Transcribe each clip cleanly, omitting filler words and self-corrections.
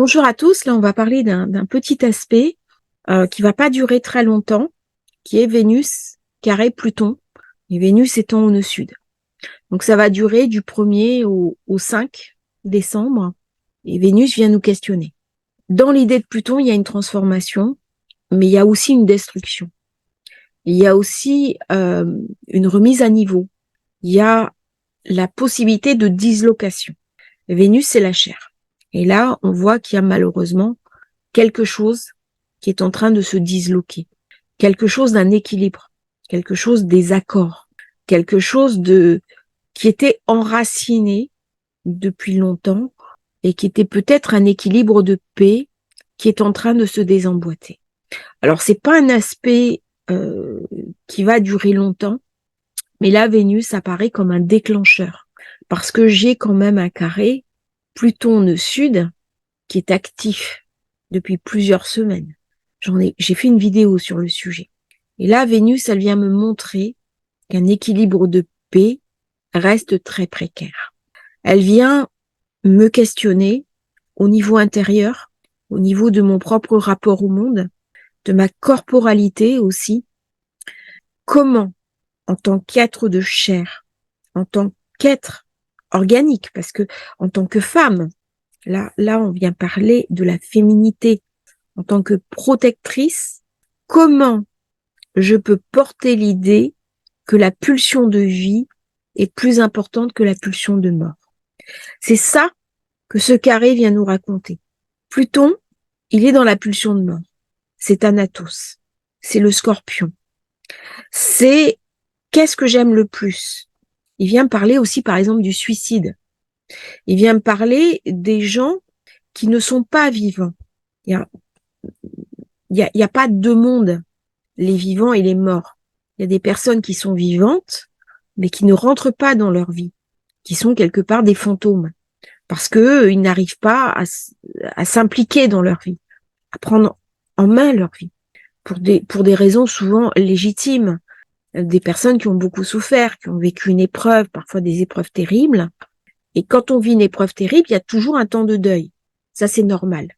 Bonjour à tous, là on va parler d'un petit aspect qui va pas durer très longtemps, qui est Vénus carré Pluton, et Vénus étant au nœud sud. Donc ça va durer du 1er au 5 décembre, et Vénus vient nous questionner. Dans l'idée de Pluton, il y a une transformation, mais il y a aussi une destruction. Il y a aussi une remise à niveau. Il y a la possibilité de dislocation. Vénus, c'est la chair. Et là, on voit qu'il y a malheureusement quelque chose qui est en train de se disloquer, quelque chose d'un équilibre, quelque chose des accords, quelque chose qui était enraciné depuis longtemps et qui était peut-être un équilibre de paix qui est en train de se désemboîter. Alors c'est pas un aspect qui va durer longtemps, mais là Vénus apparaît comme un déclencheur parce que j'ai quand même un carré Pluton nœud sud qui est actif depuis plusieurs semaines. J'ai fait une vidéo sur le sujet. Et là, Vénus, elle vient me montrer qu'un équilibre de paix reste très précaire. Elle vient me questionner au niveau intérieur, au niveau de mon propre rapport au monde, de ma corporalité aussi. Comment, en tant qu'être de chair, en tant qu'être organique, parce que en tant que femme, là, on vient parler de la féminité, en tant que protectrice, comment je peux porter l'idée que la pulsion de vie est plus importante que la pulsion de mort. C'est ça que ce carré vient nous raconter. Pluton, il est dans la pulsion de mort. C'est Thanatos. C'est le scorpion. C'est qu'est-ce que j'aime le plus? Il vient me parler aussi, par exemple, du suicide. Il vient me parler des gens qui ne sont pas vivants. Il y a pas deux mondes, les vivants et les morts. Il y a des personnes qui sont vivantes, mais qui ne rentrent pas dans leur vie, qui sont quelque part des fantômes, parce que ils n'arrivent pas à s'impliquer dans leur vie, à prendre en main leur vie, pour des raisons souvent légitimes. Des personnes qui ont beaucoup souffert, qui ont vécu une épreuve, parfois des épreuves terribles. Et quand on vit une épreuve terrible, il y a toujours un temps de deuil. Ça, c'est normal.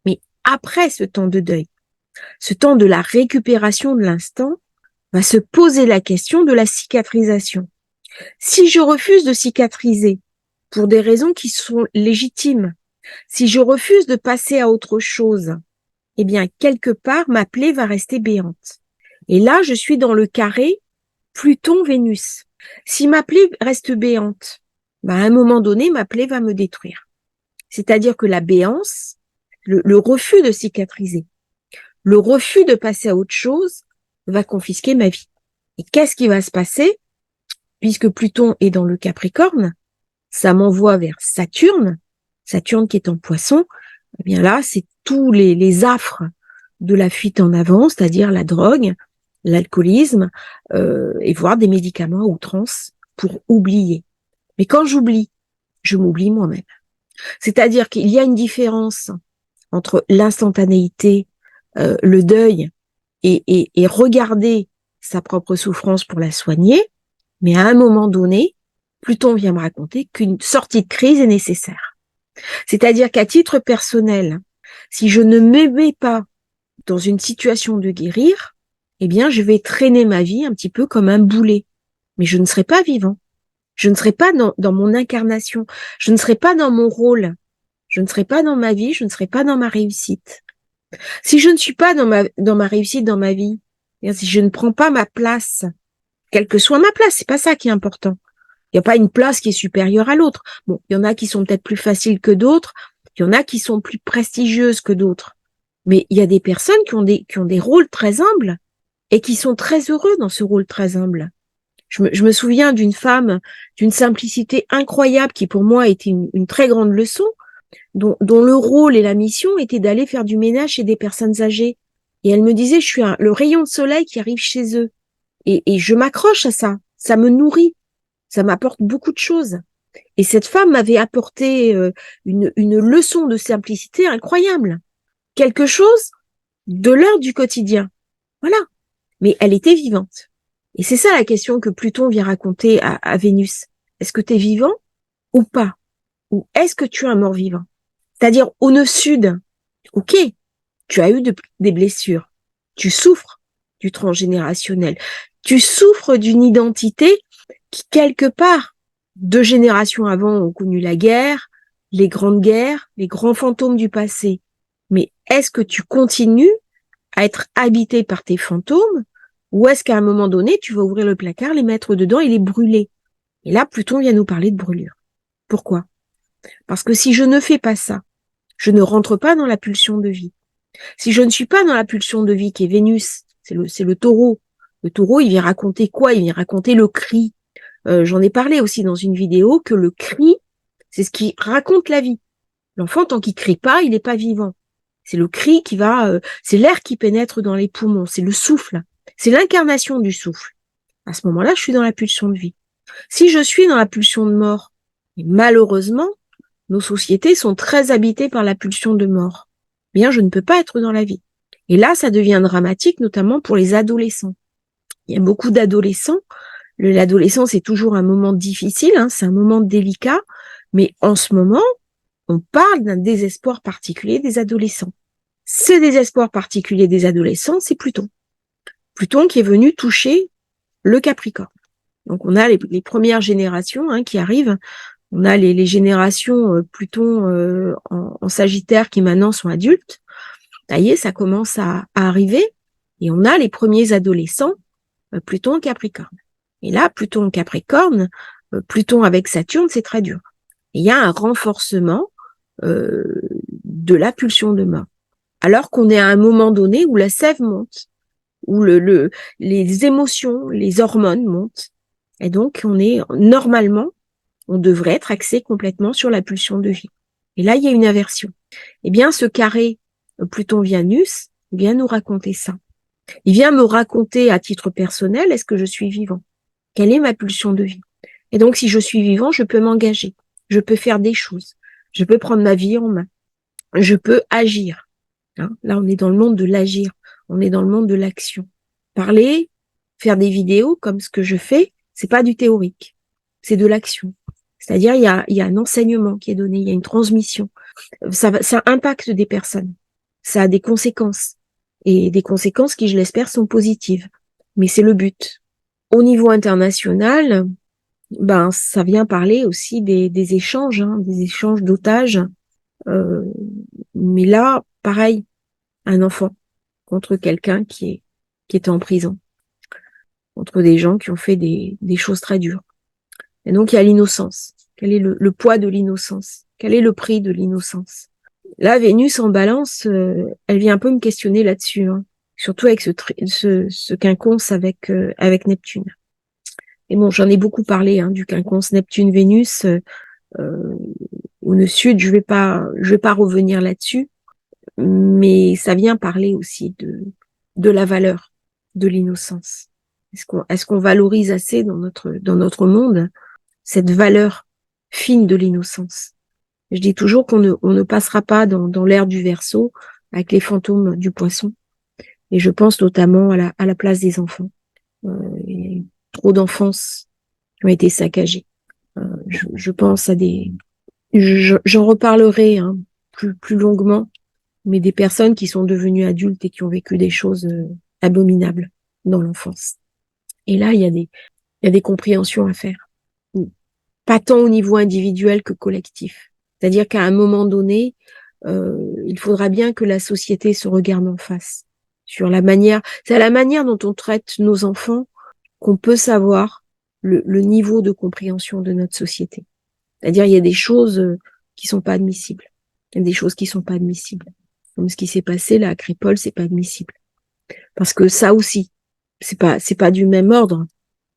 Mais après ce temps de deuil, ce temps de la récupération de l'instant, va se poser la question de la cicatrisation. Si je refuse de cicatriser pour des raisons qui sont légitimes, si je refuse de passer à autre chose, eh bien, quelque part, ma plaie va rester béante. Et là, je suis dans le carré Pluton-Vénus. Si ma plaie reste béante, à un moment donné, ma plaie va me détruire. C'est-à-dire que la béance, le refus de cicatriser, le refus de passer à autre chose, va confisquer ma vie. Et qu'est-ce qui va se passer? Puisque Pluton est dans le Capricorne, ça m'envoie vers Saturne, Saturne qui est en Poisson. Eh bien là, c'est tous les affres de la fuite en avant, c'est-à-dire la drogue, l'alcoolisme, et voire des médicaments à outrance pour oublier. Mais quand j'oublie, je m'oublie moi-même. C'est-à-dire qu'il y a une différence entre l'instantanéité, le deuil, et regarder sa propre souffrance pour la soigner, mais à un moment donné, Pluton vient me raconter qu'une sortie de crise est nécessaire. C'est-à-dire qu'à titre personnel, si je ne me mets pas dans une situation de guérir, eh bien, je vais traîner ma vie un petit peu comme un boulet. Mais je ne serai pas vivant. Je ne serai pas dans mon incarnation. Je ne serai pas dans mon rôle. Je ne serai pas dans ma vie. Je ne serai pas dans ma réussite. Si je ne suis pas dans ma réussite, dans ma vie, si je ne prends pas ma place, quelle que soit ma place, c'est pas ça qui est important. Il n'y a pas une place qui est supérieure à l'autre. Bon, il y en a qui sont peut-être plus faciles que d'autres. Il y en a qui sont plus prestigieuses que d'autres. Mais il y a des personnes qui ont des rôles très humbles et qui sont très heureux dans ce rôle très humble. Je me souviens d'une femme d'une simplicité incroyable qui pour moi était une très grande leçon, dont le rôle et la mission était d'aller faire du ménage chez des personnes âgées. Et elle me disait, je suis le rayon de soleil qui arrive chez eux. Et je m'accroche à ça. Ça me nourrit. Ça m'apporte beaucoup de choses. Et cette femme m'avait apporté une leçon de simplicité incroyable. Quelque chose de l'heure du quotidien. Voilà. Mais elle était vivante. Et c'est ça la question que Pluton vient raconter à Vénus. Est-ce que tu es vivant ou pas? Ou est-ce que tu es un mort-vivant? C'est-à-dire au nœud sud, ok, tu as eu des blessures, tu souffres du transgénérationnel, tu souffres d'une identité qui, quelque part, 2 générations avant ont connu la guerre, les grandes guerres, les grands fantômes du passé. Mais est-ce que tu continues à être habité par tes fantômes ou est-ce qu'à un moment donné, tu vas ouvrir le placard, les mettre dedans et les brûler? Et là, Pluton vient nous parler de brûlure. Pourquoi? Parce que si je ne fais pas ça, je ne rentre pas dans la pulsion de vie. Si je ne suis pas dans la pulsion de vie qui est Vénus, c'est le taureau. Le taureau, il vient raconter quoi? Il vient raconter le cri. J'en ai parlé aussi dans une vidéo que le cri, c'est ce qui raconte la vie. L'enfant, tant qu'il crie pas, il n'est pas vivant. C'est le cri qui va, c'est l'air qui pénètre dans les poumons, c'est le souffle, c'est l'incarnation du souffle. À ce moment-là, je suis dans la pulsion de vie. Si je suis dans la pulsion de mort, et malheureusement, nos sociétés sont très habitées par la pulsion de mort. Bien, je ne peux pas être dans la vie. Et là, ça devient dramatique, notamment pour les adolescents. Il y a beaucoup d'adolescents. L'adolescence est toujours un moment difficile, hein, c'est un moment délicat, mais en ce moment, on parle d'un désespoir particulier des adolescents. Ce désespoir particulier des adolescents, c'est Pluton. Pluton qui est venu toucher le Capricorne. Donc on a les premières générations qui arrivent. On a les générations Pluton en Sagittaire qui maintenant sont adultes. Ça y est, ça commence à arriver. Et on a les premiers adolescents Pluton en Capricorne. Et là, Pluton en Capricorne, Pluton avec Saturne, c'est très dur. Et il y a un renforcement de la pulsion de mort. Alors qu'on est à un moment donné où la sève monte, où les émotions, les hormones montent. Et donc, normalement, on devrait être axé complètement sur la pulsion de vie. Et là, il y a une aversion. Eh bien, ce carré Pluton-Vénus vient nous raconter ça. Il vient me raconter à titre personnel, est-ce que je suis vivant? Quelle est ma pulsion de vie? Et donc, si je suis vivant, je peux m'engager. Je peux faire des choses. Je peux prendre ma vie en main. Je peux agir. Là, on est dans le monde de l'agir. On est dans le monde de l'action. Parler, faire des vidéos comme ce que je fais, c'est pas du théorique. C'est de l'action. C'est-à-dire, il y a un enseignement qui est donné, il y a une transmission. Ça impacte des personnes. Ça a des conséquences. Et des conséquences qui, je l'espère, sont positives. Mais c'est le but. Au niveau international, ça vient parler aussi des échanges, des échanges d'otages. Mais là, pareil, un enfant contre quelqu'un qui est en prison, contre des gens qui ont fait des choses très dures. Et donc, il y a l'innocence. Quel est le poids de l'innocence? Quel est le prix de l'innocence? Là, Vénus en Balance, elle vient un peu me questionner là-dessus, surtout avec ce quinconce avec Neptune. Et bon, j'en ai beaucoup parlé du quinconce Neptune-Vénus au nœud sud. Je vais pas revenir là-dessus, mais ça vient parler aussi de la valeur de l'innocence. Est-ce qu'on valorise assez dans notre monde cette valeur fine de l'innocence? Je dis toujours qu'on ne passera pas dans l'ère du Verseau avec les fantômes du Poisson. Et je pense notamment à la place des enfants. Il y a eu trop d'enfances qui ont été saccagées. Je pense à j'en reparlerai plus longuement, mais des personnes qui sont devenues adultes et qui ont vécu des choses abominables dans l'enfance. Et là, il y a des compréhensions à faire. Pas tant au niveau individuel que collectif. C'est-à-dire qu'à un moment donné, il faudra bien que la société se regarde en face sur c'est à la manière dont on traite nos enfants qu'on peut savoir le niveau de compréhension de notre société. C'est-à-dire, il y a des choses qui sont pas admissibles. Il y a des choses qui sont pas admissibles. Comme ce qui s'est passé là à Crépol, c'est pas admissible. Parce que ça aussi, c'est pas du même ordre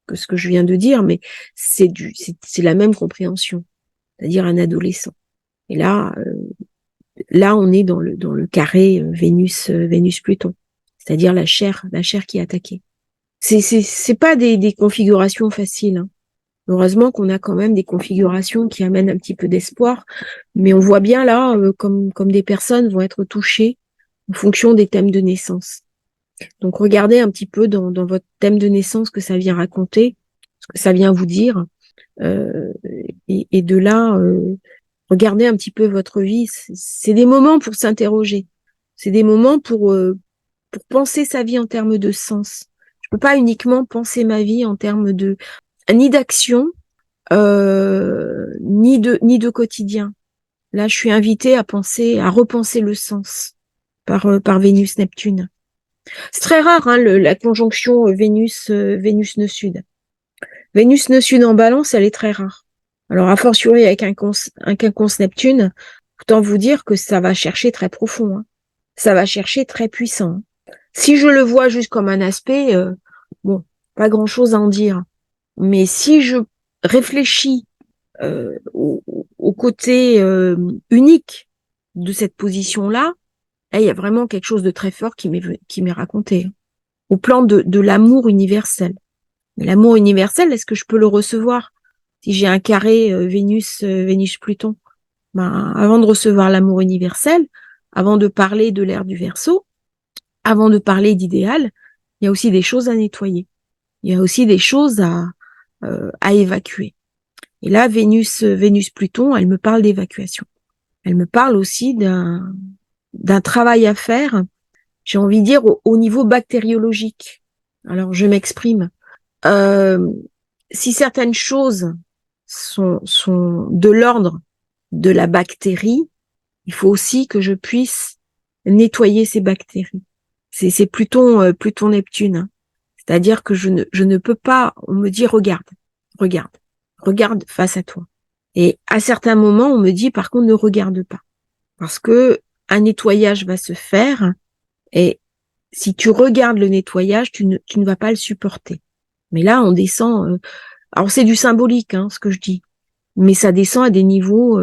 que ce que je viens de dire, mais c'est la même compréhension. C'est-à-dire un adolescent. Et là, on est dans le carré Vénus-Pluton. C'est-à-dire la chair qui est attaquée. C'est pas des configurations faciles. Heureusement qu'on a quand même des configurations qui amènent un petit peu d'espoir, mais on voit bien là comme des personnes vont être touchées en fonction des thèmes de naissance. Donc regardez un petit peu dans votre thème de naissance ce que ça vient raconter, ce que ça vient vous dire, et de là Regardez un petit peu votre vie. C'est des moments pour s'interroger. C'est des moments pour penser sa vie en termes de sens. Je peux pas uniquement penser ma vie en termes de ni d'action, ni de quotidien. Là, je suis invitée à repenser le sens par Vénus-Neptune. C'est très rare, hein, la conjonction Vénus nœud sud. Vénus nœud sud en Balance, elle est très rare. Alors, a fortiori avec un quinconce Neptune, autant vous dire que ça va chercher très profond, hein. Ça va chercher très puissant, hein. Si je le vois juste comme un aspect, bon, pas grand-chose à en dire. Mais si je réfléchis au côté unique de cette position-là, il y a vraiment quelque chose de très fort qui m'est raconté, hein, au plan de l'amour universel. Mais l'amour universel, est-ce que je peux le recevoir si j'ai un carré Vénus-Pluton? Ben, avant de recevoir l'amour universel, avant de parler de l'ère du Verseau, avant de parler d'idéal, il y a aussi des choses à nettoyer. Il y a aussi des choses à évacuer. Et là, Vénus-Pluton, elle me parle d'évacuation. Elle me parle aussi d'un travail à faire, j'ai envie de dire, au niveau bactériologique. Alors, je m'exprime. Euh, si certaines choses sont de l'ordre de la bactérie, il faut aussi que je puisse nettoyer ces bactéries. C'est Pluton Neptune, hein. C'est-à-dire que je ne peux pas, on me dit regarde, regarde face à toi. Et à certains moments, on me dit par contre ne regarde pas. Parce que un nettoyage va se faire et si tu regardes le nettoyage, tu ne vas pas le supporter. Mais là, on descend, alors c'est du symbolique, hein, ce que je dis, mais ça descend à des niveaux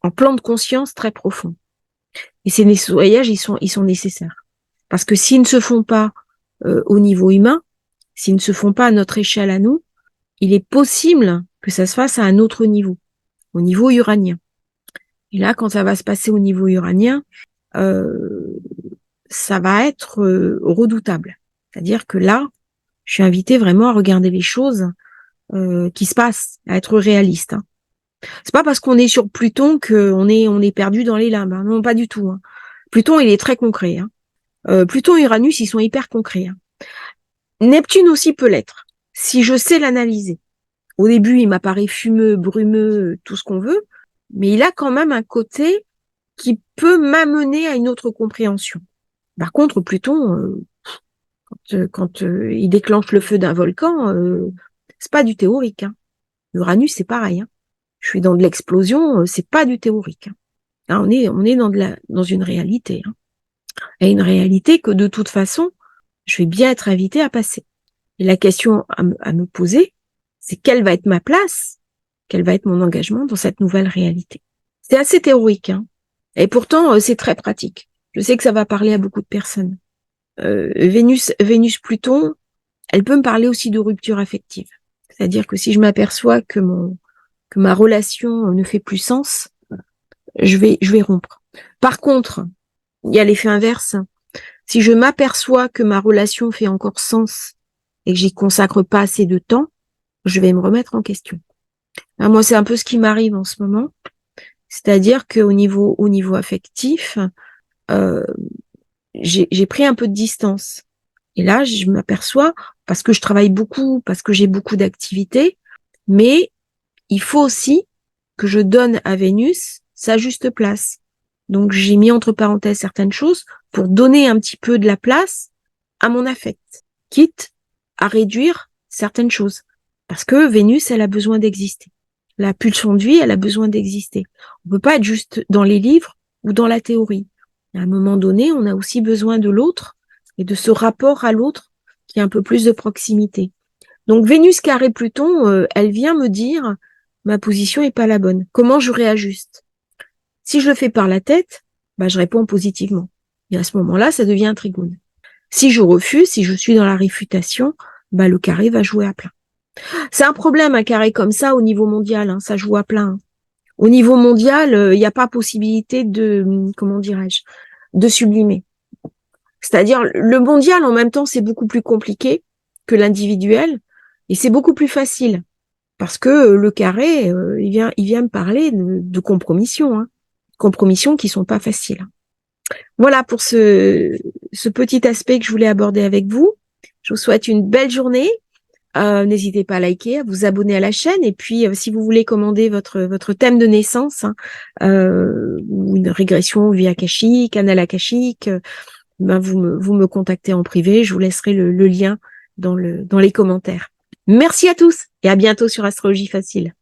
en plan de conscience très profonds. Et ces nettoyages, ils sont nécessaires. Parce que s'ils ne se font pas au niveau humain, s'ils ne se font pas à notre échelle à nous, il est possible que ça se fasse à un autre niveau, au niveau uranien. Et là, quand ça va se passer au niveau uranien, euh, ça va être redoutable. C'est-à-dire que là, je suis invitée vraiment à regarder les choses qui se passent, à être réaliste, hein. C'est pas parce qu'on est sur Pluton on est perdu dans les limbes, hein. Non, pas du tout, hein. Pluton, il est très concret, hein. Pluton et Uranus, ils sont hyper concrets, hein. Neptune aussi peut l'être, si je sais l'analyser. Au début, il m'apparaît fumeux, brumeux, tout ce qu'on veut, mais il a quand même un côté qui peut m'amener à une autre compréhension. Par contre, Pluton, quand il déclenche le feu d'un volcan, c'est pas du théorique, hein. Uranus, c'est pareil, hein. Je suis dans de l'explosion, c'est pas du théorique, hein. Là, on est dans une réalité, hein. Et une réalité que de toute façon, je vais bien être invitée à passer. Et la question à me poser, c'est quelle va être ma place, quel va être mon engagement dans cette nouvelle réalité. C'est assez théorique, hein. Et pourtant, c'est très pratique. Je sais que ça va parler à beaucoup de personnes. Vénus-Pluton, elle peut me parler aussi de rupture affective. C'est-à-dire que si je m'aperçois que ma relation ne fait plus sens, je vais rompre. Par contre, il y a l'effet inverse. Si je m'aperçois que ma relation fait encore sens et que j'y consacre pas assez de temps, je vais me remettre en question. Là, moi, c'est un peu ce qui m'arrive en ce moment. C'est-à-dire qu'au au niveau affectif, euh, j'ai pris un peu de distance. Et là, je m'aperçois, parce que je travaille beaucoup, parce que j'ai beaucoup d'activités, mais il faut aussi que je donne à Vénus sa juste place. Donc, j'ai mis entre parenthèses certaines choses pour donner un petit peu de la place à mon affect, quitte à réduire certaines choses. Parce que Vénus, elle a besoin d'exister. La pulsion de vie, elle a besoin d'exister. On peut pas être juste dans les livres ou dans la théorie. À un moment donné, on a aussi besoin de l'autre et de ce rapport à l'autre qui a un peu plus de proximité. Donc Vénus carré Pluton, elle vient me dire ma position est pas la bonne. Comment je réajuste? Si je le fais par la tête, bah, je réponds positivement. Et à ce moment-là, ça devient un trigone. Si je refuse, si je suis dans la réfutation, bah, le carré va jouer à plein. C'est un problème, un carré comme ça au niveau mondial, hein, ça joue à plein. Au niveau mondial, il n'y a pas possibilité de, comment dirais-je, de sublimer. C'est-à-dire, le mondial, en même temps, c'est beaucoup plus compliqué que l'individuel, et c'est beaucoup plus facile. parce que le carré, il vient me parler de compromissions, hein, compromissions qui sont pas faciles. Voilà pour ce petit aspect que je voulais aborder avec vous. Je vous souhaite une belle journée. N'hésitez pas à liker, à vous abonner à la chaîne. Et puis, si vous voulez commander votre thème de naissance, hein, ou une régression vie akashique, canal akashique, ben vous me contactez en privé. Je vous laisserai le lien dans les commentaires. Merci à tous et à bientôt sur Astrologie Facile.